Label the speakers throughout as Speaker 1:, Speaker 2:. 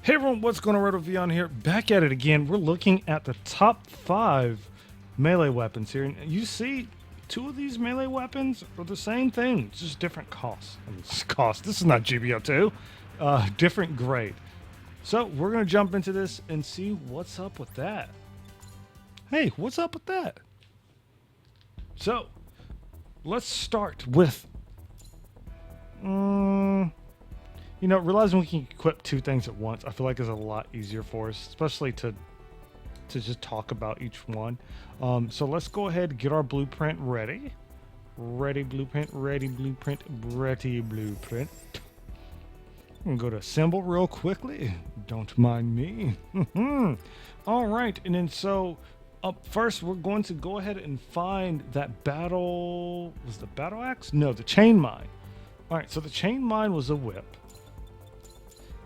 Speaker 1: Hey everyone, what's going on? RedoV on here, back at it again. We're looking at the top 5 melee weapons here, and you see 2 of these melee weapons are the same thing, it's just different costs. I mean, this is not GBO 2, different grade. So we're gonna jump into this and see what's up with that. Hey, what's up with that? So let's start with realizing we can equip 2 things at once, I feel like is a lot easier for us, especially to just talk about each one. So let's go ahead and get our blueprint ready. Ready blueprint. I'm gonna go to assemble real quickly. Don't mind me. All right, and then so up first, we're going to go ahead and find that battle. Was the battle axe? No, the chain mine. All right, so the chain mine was a whip.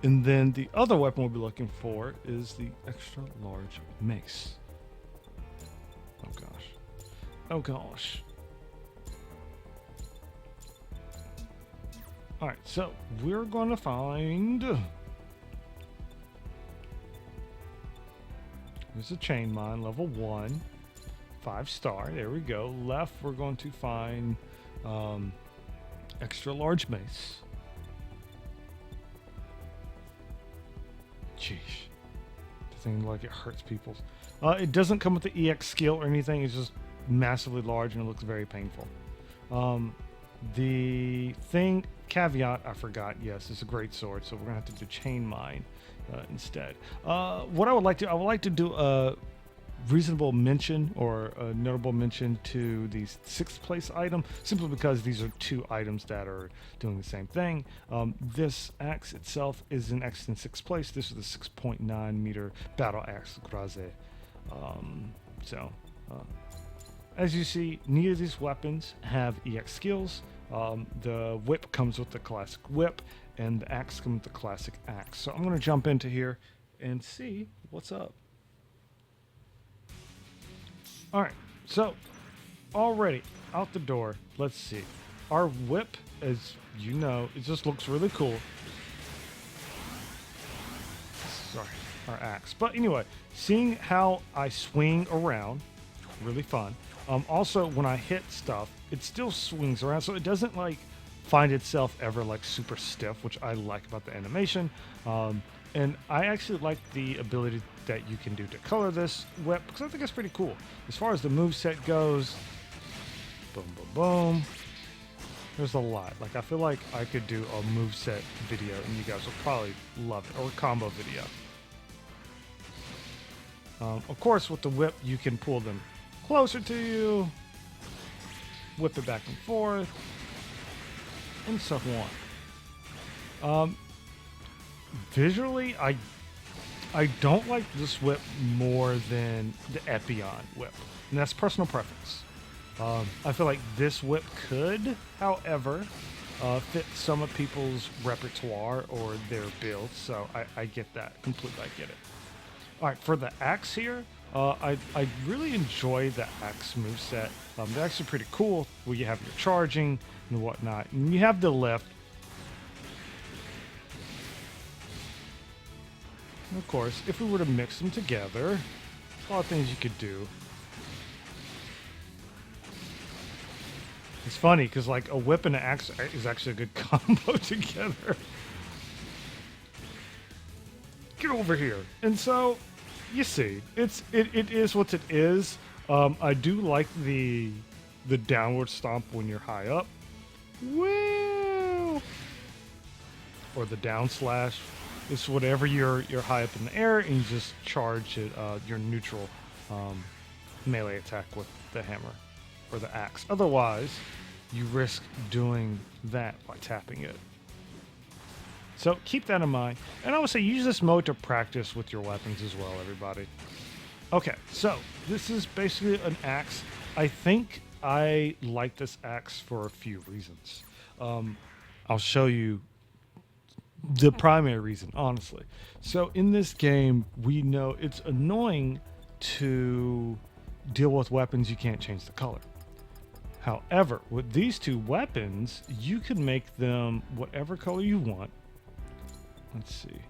Speaker 1: And then the other weapon we'll be looking for is the extra large mace. Oh gosh. Oh gosh. Alright, so we're going to find... There's a chain mine, level 1. 5-star, there we go. Left, we're going to find extra large mace. Jeez. Doesn't like it hurts people. It doesn't come with the EX skill or anything. It's just massively large and it looks very painful. The thing, caveat, I forgot. Yes, it's a great sword, so we're gonna have to do chain mine instead. What I would like to do a reasonable mention or a notable mention to the 6th place item, simply because these are 2 items that are doing the same thing. This axe itself is in X in 6th place. This is the 6.9 meter battle axe Graze. As you see, neither of these weapons have EX skills. The whip comes with the classic whip, and the axe comes with the classic axe. So I'm going to jump into here and see what's up. Alright, so already out the door, let's see. Our whip, as you know, it just looks really cool. Sorry, our axe. But anyway, seeing how I swing around, really fun. Also, when I hit stuff, it still swings around, so it doesn't like find itself ever like super stiff, which I like about the animation. And I actually like the ability that you can do to color this whip, because I think it's pretty cool. As far as the moveset goes, boom, boom, boom. There's a lot. Like, I feel like I could do a moveset video, and you guys will probably love it, or a combo video. Of course, with the whip, you can pull them closer to you, whip it back and forth, and so on. Visually, I don't like this whip more than the Epion whip, and that's personal preference. I feel like this whip could, however, fit some of people's repertoire or their builds, so I get that completely. I get it. All right, for the axe here, I really enjoy the axe moveset. They're actually pretty cool, where you have your charging and whatnot, and you have the lift. And of course, if we were to mix them together, there's a lot of things you could do. It's funny because like a whip and an axe is actually a good combo together. Get over here. And so, you see, it is what it is. I do like the downward stomp when you're high up. Woo! Or the down slash. It's whatever you're high up in the air, and you just charge it, your neutral melee attack with the hammer or the axe. Otherwise, you risk doing that by tapping it. So keep that in mind. And I would say use this mode to practice with your weapons as well, everybody. Okay, so this is basically an axe. I think I like this axe for a few reasons. I'll show you the primary reason, honestly. So in this game, we know it's annoying to deal with weapons you can't change the color. However, with these 2 weapons, you can make them whatever color you want. Let's see.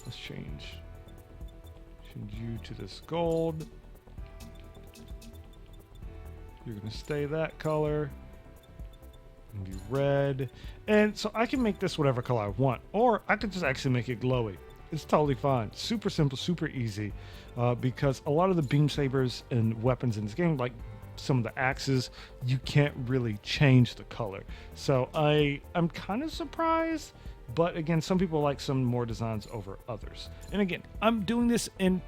Speaker 1: Let's change you to this gold. You're gonna stay that color. And be red. And so I can make this whatever color I want, or I could just actually make it glowy. It's totally fine. Super simple, super easy, because a lot of the beam sabers and weapons in this game, like some of the axes, you can't really change the color. So I'm kind of surprised, but again, some people like some more designs over others. And again, I'm doing this in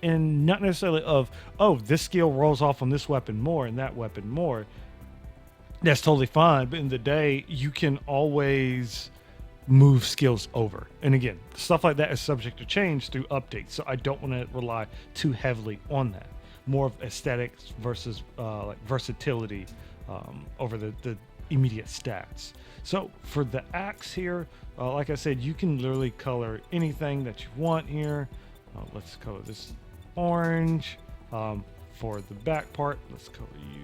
Speaker 1: not necessarily of, oh, this skill rolls off on this weapon more and that weapon more. That's totally fine, but in the day, you can always move skills over. And again, stuff like that is subject to change through updates, so I don't want to rely too heavily on that. More of aesthetics versus like versatility over the immediate stats. So for the axe here, like I said, you can literally color anything that you want here. Let's color this orange. For the back part, let's color you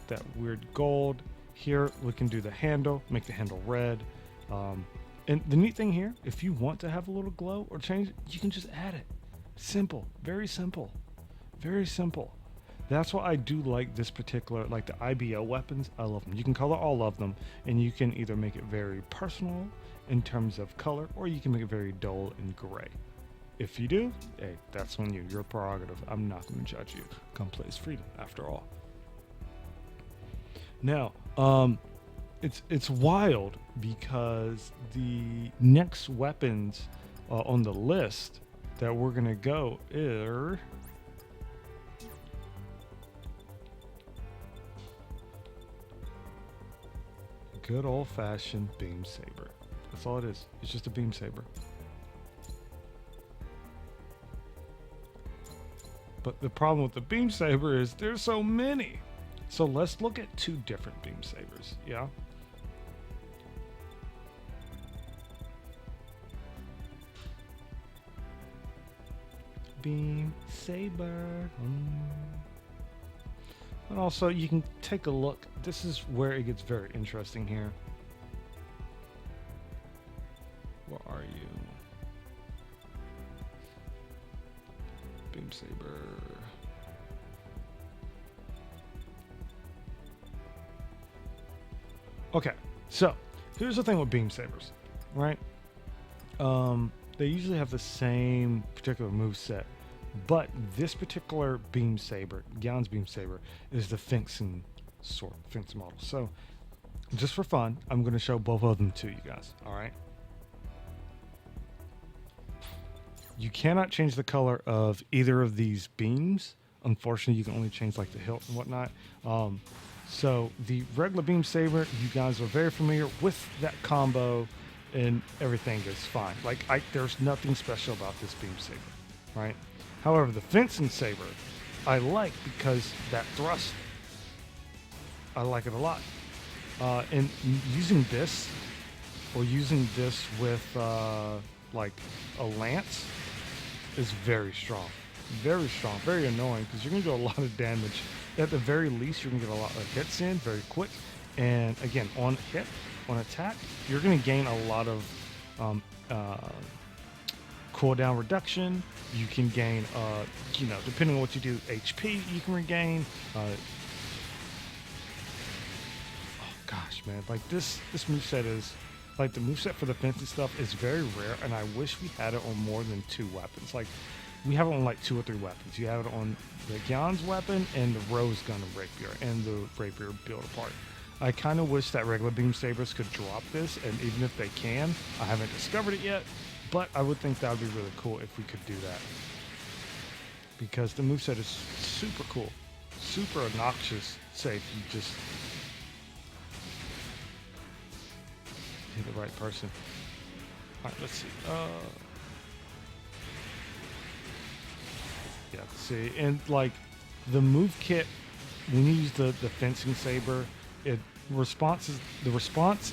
Speaker 1: that weird gold. Here we can do the handle, make the handle red. And the neat thing here, if you want to have a little glow or change it, you can just add it. Simple, very simple, very simple. That's why I do like this particular, like the IBO weapons. I love them. You can color all of them, and you can either make it very personal in terms of color, or you can make it very dull and gray. If you do, hey, that's on you. Your prerogative. I'm not going to judge you. Gunpla is freedom, after all. Now, it's wild because the next weapons on the list that we're gonna go are good old-fashioned beam saber. That's all it is. It's just a beam saber. But the problem with the beam saber is there's so many. So let's look at two different beam sabers, yeah? Beam saber. And also you can take a look. This is where it gets very interesting here. Where are you? Beam saber. Okay, so here's the thing with beam sabers, right? They usually have the same particular move set, but this particular beam saber, Gyan's beam saber, is the fencing sword, fencing model. So just for fun, I'm going to show both of them to you guys. All right. You cannot change the color of either of these beams. Unfortunately, you can only change like the hilt and whatnot. So the regular beam saber, you guys are very familiar with that combo, and everything is fine. Like there's nothing special about this beam saber, right? However, the fencing saber, I like because that thrust, I like it a lot. And using this, or using this with like a lance, is very strong, very annoying because you're gonna do a lot of damage. At the very least, you're gonna get a lot of hits in very quick, and again, on hit, on attack, you're gonna gain a lot of cooldown reduction. You can gain, you know, depending on what you do, HP you can regain. Oh gosh, man, like this moveset is, like the moveset for the fencing stuff is very rare, and I wish we had it on more than 2 weapons. Like, we have it on like 2 or 3 weapons. You have it on the Gyan's weapon and the Rose Gundam rapier and the rapier build apart. I kind of wish that regular beam sabers could drop this, and even if they can, I haven't discovered it yet, but I would think that would be really cool if we could do that. Because the moveset is super cool, super obnoxious, say if you just hit the right person. Alright, let's see. Yeah, see, and like the move kit, when you use the fencing saber, the response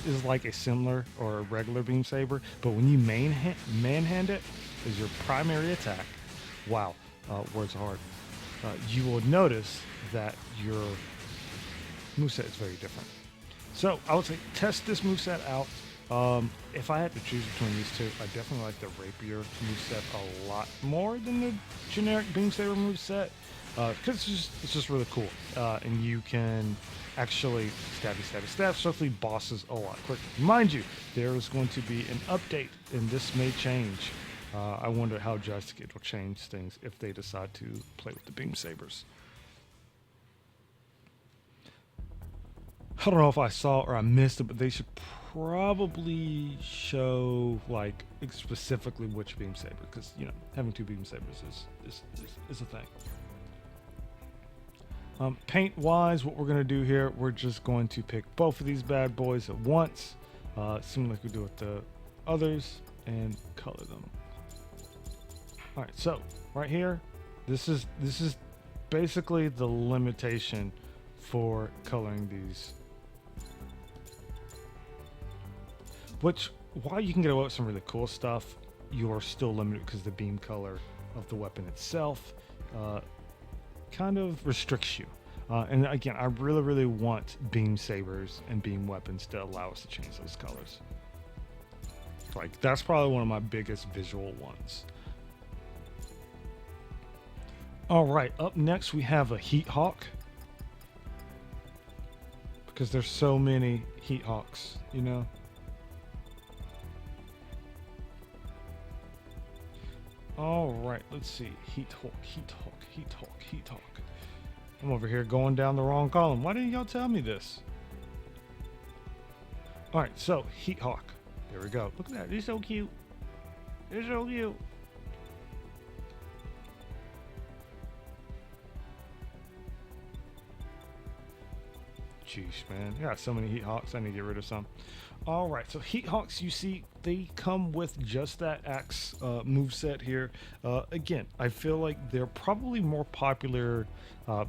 Speaker 1: is like a similar or a regular beam saber, but when you manhand it as your primary attack, wow, words are hard. You will notice that your moveset is very different. So I would say test this moveset out. If I had to choose between these two, I definitely like the rapier moveset a lot more than the generic beam saber moveset, because it's just really cool, and you can actually stab swiftly bosses a lot quicker. Mind you, there is going to be an update, and this may change. I wonder how Joystick will change things if they decide to play with the beam sabers. I don't know if I saw or I missed it, but they should probably show like specifically which beam saber, because you know having two beam sabers is a thing. Paint wise, what we're gonna do here, we're just going to pick both of these bad boys at once, similar like we do with the others, and color them. All right, so right here, this is basically the limitation for coloring these. Which, while you can get away with some really cool stuff, you're still limited because the beam color of the weapon itself kind of restricts you. And again, I really want beam sabers and beam weapons to allow us to change those colors. Like, that's probably one of my biggest visual ones. All right, up next we have a Heat Hawk. Because there's so many Heat Hawks, you know? All right, let's see. Heat Hawk. I'm over here going down the wrong column. Why didn't y'all tell me this? All right, so Heat Hawk. Here we go. Look at that. They're so cute. They're so cute. Jeez, man. I got so many Heat Hawks. I need to get rid of some. All right, so Heat Hawks, you see, they come with just that axe moveset here. Again, I feel like they're probably more popular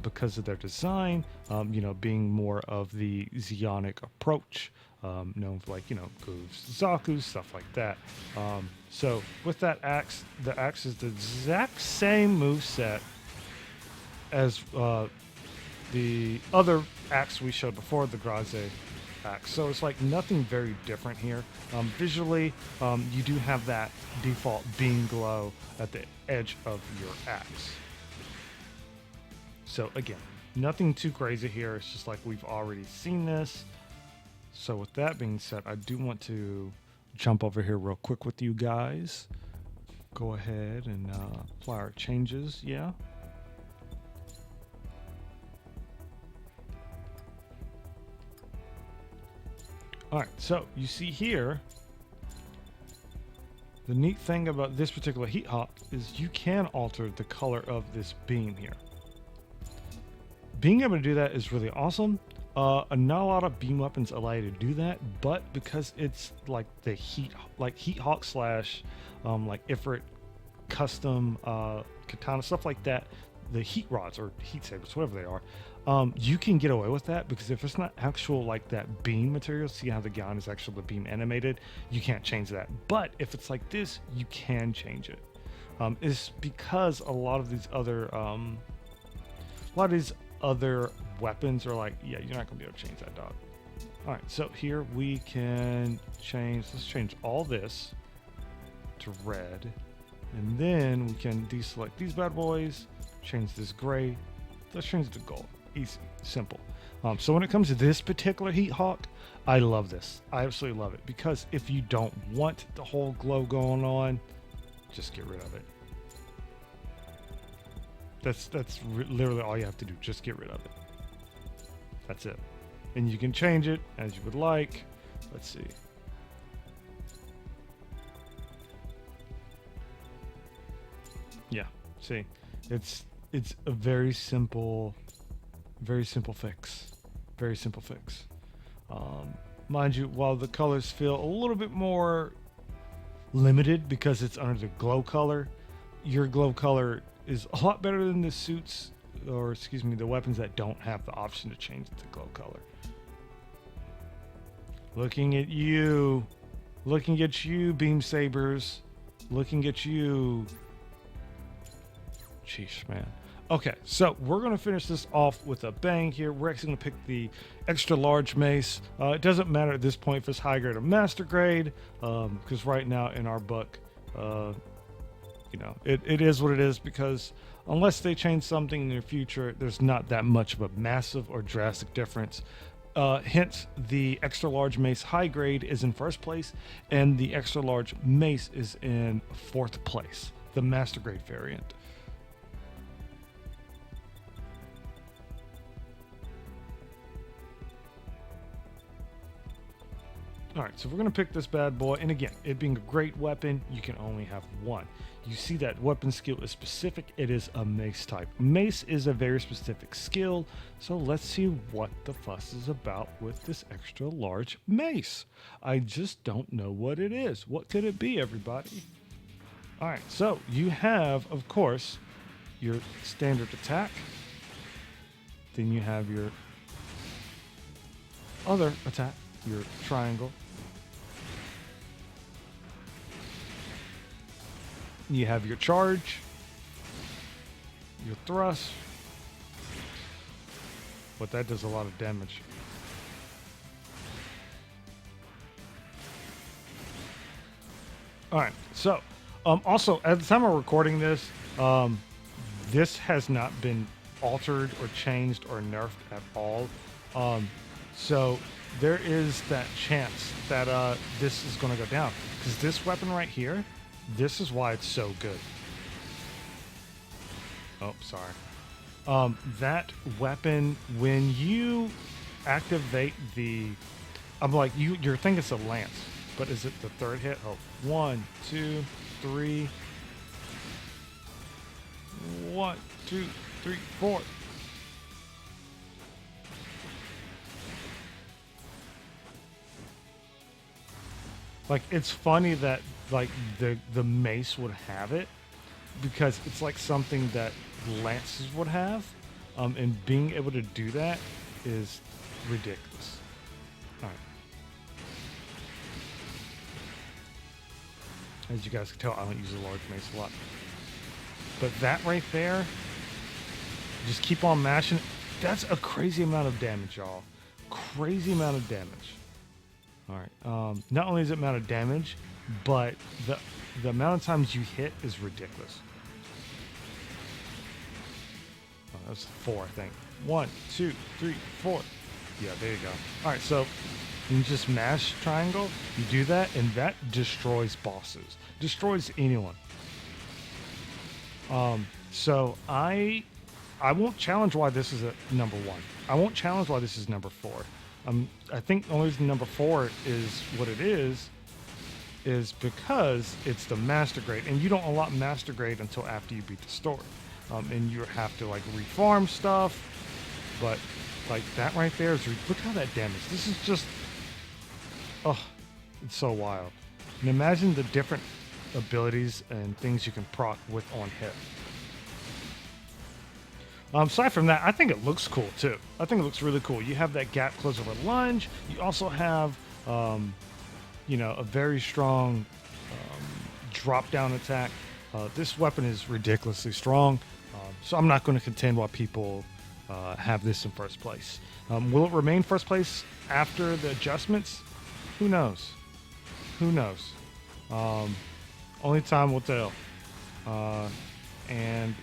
Speaker 1: because of their design, you know, being more of the Zeonic approach, known for, like, you know, Goofs, Zaku's, stuff like that. So with that axe, the axe is the exact same moveset as the other axe we showed before, the Graze axe. So it's like nothing very different here. Visually, you do have that default beam glow at the edge of your axe. So again, nothing too crazy here. It's just like we've already seen this. So with that being said, I do want to jump over here real quick with you guys. Go ahead and apply our changes. Yeah. All right, so you see here, the neat thing about this particular Heat Hawk is you can alter the color of this beam here. Being able to do that is really awesome. Not a lot of beam weapons allow you to do that, but because it's like the Heat Hawk slash like Ifrit custom katana, stuff like that, the heat rods or heat sabers, whatever they are, you can get away with that, because if it's not actual like that beam material, see how the gun is actually the beam animated, you can't change that. But if it's like this, you can change it. It's because a lot of these other weapons are like, yeah, you're not gonna be able to change that, dog. All right, so here we can change, let's change all this to red, and then we can deselect these bad boys, change this gray, let's change it to gold. Easy, simple. So when it comes to this particular Heat Hawk, I love this. I absolutely love it, because if you don't want the whole glow going on, just get rid of it. That's literally all you have to do. Just get rid of it. That's it. And you can change it as you would like. Let's see. Yeah, see, it's a very simple fix. Very simple fix. Mind you, while the colors feel a little bit more limited because it's under the glow color, your glow color is a lot better than the suits, or excuse me, the weapons that don't have the option to change it to glow color. Looking at you, beam sabers, looking at you. Sheesh, man. Okay, so we're going to finish this off with a bang here. We're actually going to pick the extra large mace. It doesn't matter at this point if it's high grade or master grade, because right now in our book, you know, it is what it is, because unless they change something in the future, there's not that much of a massive or drastic difference. Hence, the extra large mace high grade is in first place, and the extra large mace is in fourth place, the master grade variant. All right, so we're going to pick this bad boy. And again, it being a great weapon, you can only have one. You see that weapon skill is specific. It is a mace type. Mace is a very specific skill. So let's see what the fuss is about with this extra large mace. I just don't know what it is. What could it be, everybody? All right, so you have, of course, your standard attack. Then you have your other attack, your triangle. You have your charge, your thrust, but that does a lot of damage. All right, so also at the time of recording this, this has not been altered or changed or nerfed at all. So there is that chance that this is going to go down, because this weapon right here, this is why it's so good. Oh, sorry. That weapon, when you activate the, I'm like, you're thinking it's a lance, but is it the third hit? Oh, 1, 2, 3. 1, 2, 3, 4. Like, it's funny that like the mace would have it, because it's like something that lances would have, and being able to do that is ridiculous. All right. As you guys can tell, I don't use a large mace a lot, but that right there, just keep on mashing. That's a crazy amount of damage, y'all. Crazy amount of damage. All right. Not only is it amount of damage, but the amount of times you hit is ridiculous. Oh, that's 4, I think. 1, 2, 3, 4. Yeah, there you go. All right, so you just mash triangle. You do that, and that destroys bosses. Destroys anyone. So I won't challenge why this is a number 1. I won't challenge why this is number 4. I think the only reason number 4 is what it is because it's the master grade, and you don't unlock master grade until after you beat the story, and you have to like reform stuff. But like that right there is, look how that damage. This is just, oh, it's so wild. And imagine the different abilities and things you can proc with on hit. Aside from that, I think it looks cool too. I think it looks really cool. You have that gap close over lunge. You also have, you know, a very strong drop down attack. This weapon is ridiculously strong. So I'm not going to contend why people have this in first place. Will it remain first place after the adjustments? Who knows? Who knows? Only time will tell. And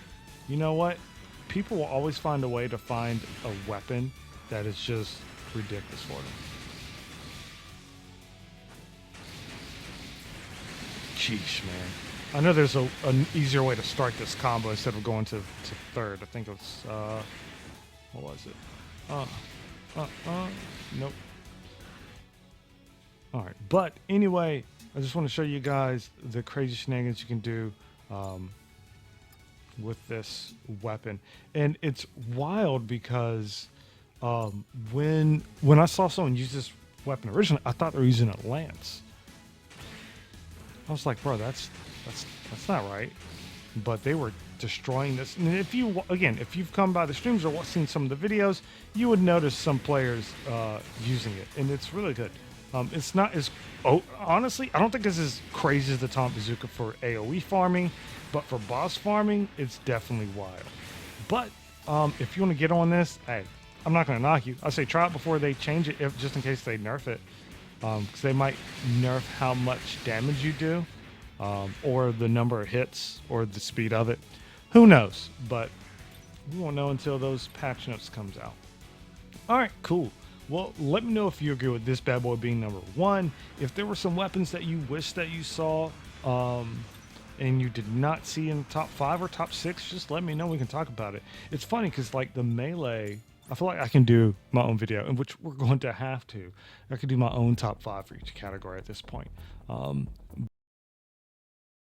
Speaker 1: you know what? People will always find a way to find a weapon that is just ridiculous for them. Sheesh, man. I know there's an easier way to start this combo instead of going to third. I think it was, what was it? Nope. All right. But anyway, I just want to show you guys the crazy shenanigans you can do with this weapon. And it's wild because when I saw someone use this weapon originally, I thought they were using a lance. I was like, bro, that's not right. But they were destroying this. And if you've come by the streams or seen some of the videos, you would notice some players using it, and it's really good. It's not as, honestly, I don't think it's as crazy as the Tom Bazooka for AoE farming, but for boss farming, it's definitely wild. But if you want to get on this, hey, I'm not going to knock you. I say try it before they change it, if just in case they nerf it, because they might nerf how much damage you do, or the number of hits, or the speed of it. Who knows? But we won't know until those patch notes comes out. All right, cool. Well, let me know if you agree with this bad boy being number 1. If there were some weapons that you wish that you saw, and you did not see in the top 5 or top 6, just let me know. We can talk about it. It's funny because like the melee, I feel like I can do my own video, in which we're going to have to. I could do my own top 5 for each category at this point.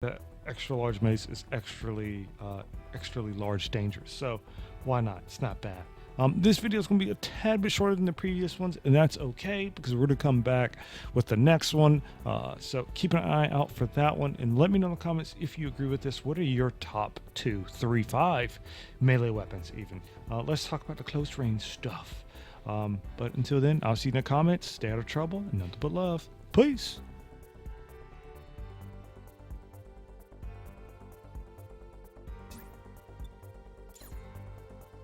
Speaker 1: The extra large mace is extrally large dangerous, so why not? It's not bad. This video is going to be a tad bit shorter than the previous ones, and that's okay because we're going to come back with the next one. So keep an eye out for that one, and let me know in the comments if you agree with this. What are your top 2, 3, 5 melee weapons even? Let's talk about the close range stuff. But until then, I'll see you in the comments. Stay out of trouble and nothing but love. Peace.